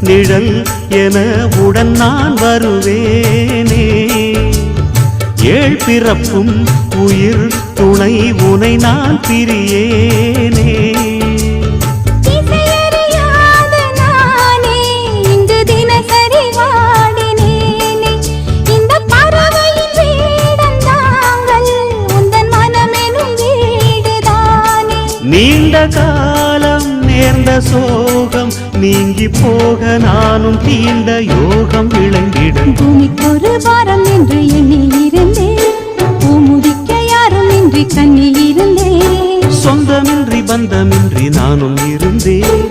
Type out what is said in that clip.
நிழல் என உடன் நான் வருவேனே. ஏழ் பிறப்பும் உயிர் துணை உனை நான் பிரியேனே. நீண்ட காலம் நேர்ந்த சோகம் நீங்கி போக நானும் தீண்ட யோகம் விளங்கிடும். பூமிக்கொரு வாரம் என்று எண்ணி இருந்தேன், பூமுடிக்க யாரும் இன்றி கண்ணி இருந்தேன். சொந்தமின்றி பந்தமின்றி நானும் இருந்தேன்.